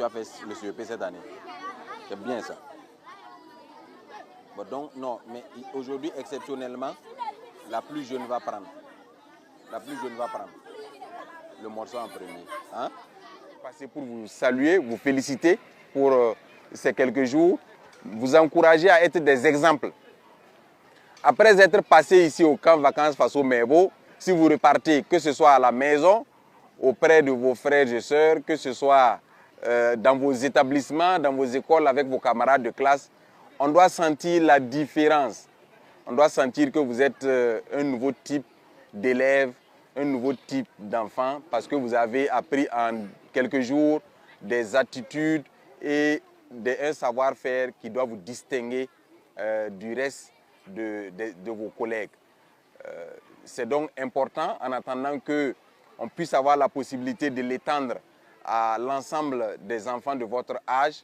tu as fait le CEP cette année. C'est bien ça. Bon, donc, non, mais aujourd'hui, exceptionnellement, la plus jeune va prendre. La plus jeune va prendre le morceau en premier. Hein? Passer pour vous saluer, vous féliciter pour ces quelques jours, vous encourager à être des exemples. Après être passé ici au camp Vacances Faso Mebo, si vous repartez, que ce soit à la maison, auprès de vos frères et sœurs, que ce soit dans vos établissements, dans vos écoles, avec vos camarades de classe, on doit sentir la différence. On doit sentir que vous êtes un nouveau type d'élève, un nouveau type d'enfant, parce que vous avez appris en quelques jours des attitudes et un savoir-faire qui doit vous distinguer du reste de vos collègues. C'est donc important, en attendant qu'on puisse avoir la possibilité de l'étendre à l'ensemble des enfants de votre âge,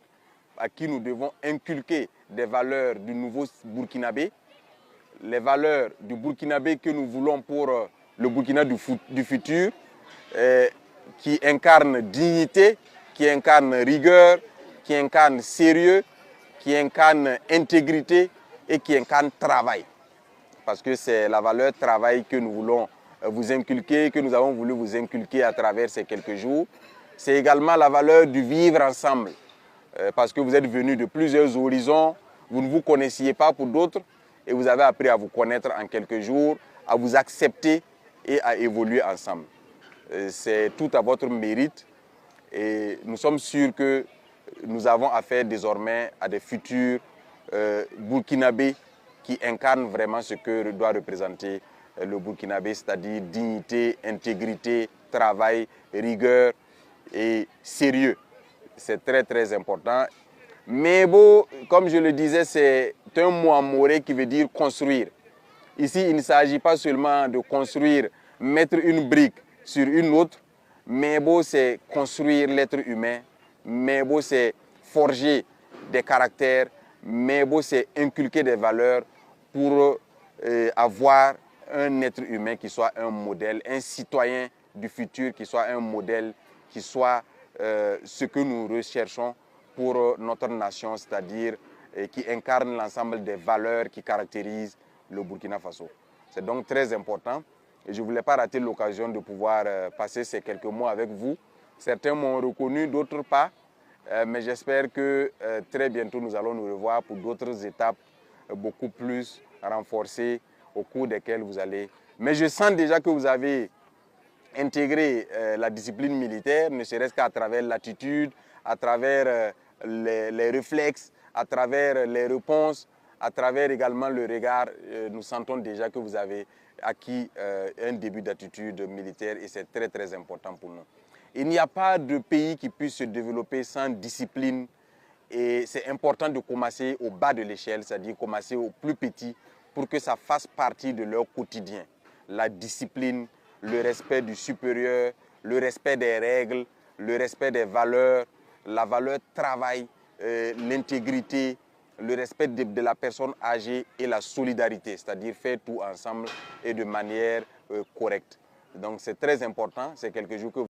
à qui nous devons inculquer des valeurs du nouveau Burkinabé, les valeurs du Burkinabé que nous voulons pour le Burkina du futur, qui incarne dignité, qui incarne rigueur, qui incarne sérieux, qui incarne intégrité et qui incarne travail. Parce que c'est la valeur travail que nous voulons vous inculquer, que nous avons voulu vous inculquer à travers ces quelques jours. C'est également la valeur du vivre ensemble. Parce que vous êtes venus de plusieurs horizons, vous ne vous connaissiez pas pour d'autres, et vous avez appris à vous connaître en quelques jours, à vous accepter et à évoluer ensemble. C'est tout à votre mérite et nous sommes sûrs que nous avons affaire désormais à des futurs Burkinabés qui incarnent vraiment ce que doit représenter le Burkinabé, c'est-à-dire dignité, intégrité, travail, rigueur et sérieux. C'est très très important. Mebo, comme je le disais, c'est un mot en moré qui veut dire construire. Ici, il ne s'agit pas seulement de construire, mettre une brique sur une autre. Mebo, c'est construire l'être humain. Mebo, c'est forger des caractères. Mebo, c'est inculquer des valeurs pour avoir un être humain qui soit un modèle, un citoyen du futur qui soit un modèle, qui soit ce que nous recherchons pour notre nation, c'est-à-dire qui incarne l'ensemble des valeurs qui caractérisent le Burkina Faso. C'est donc très important et je ne voulais pas rater l'occasion de pouvoir passer ces quelques mots avec vous. Certains m'ont reconnu, d'autres pas, mais j'espère que très bientôt nous allons nous revoir pour d'autres étapes beaucoup plus renforcées au cours desquelles vous allez. Mais je sens déjà que vous avez intégré la discipline militaire, ne serait-ce qu'à travers l'attitude, à travers les réflexes, à travers les réponses, à travers également le regard. Nous sentons déjà que vous avez acquis un début d'attitude militaire et c'est très très important pour nous. Il n'y a pas de pays qui puisse se développer sans discipline et c'est important de commencer au bas de l'échelle, c'est-à-dire commencer au plus petit pour que ça fasse partie de leur quotidien. La discipline, le respect du supérieur, le respect des règles, le respect des valeurs, la valeur travail, l'intégrité, le respect de la personne âgée et la solidarité, c'est-à-dire faire tout ensemble et de manière correcte. Donc c'est très important, c'est quelque chose que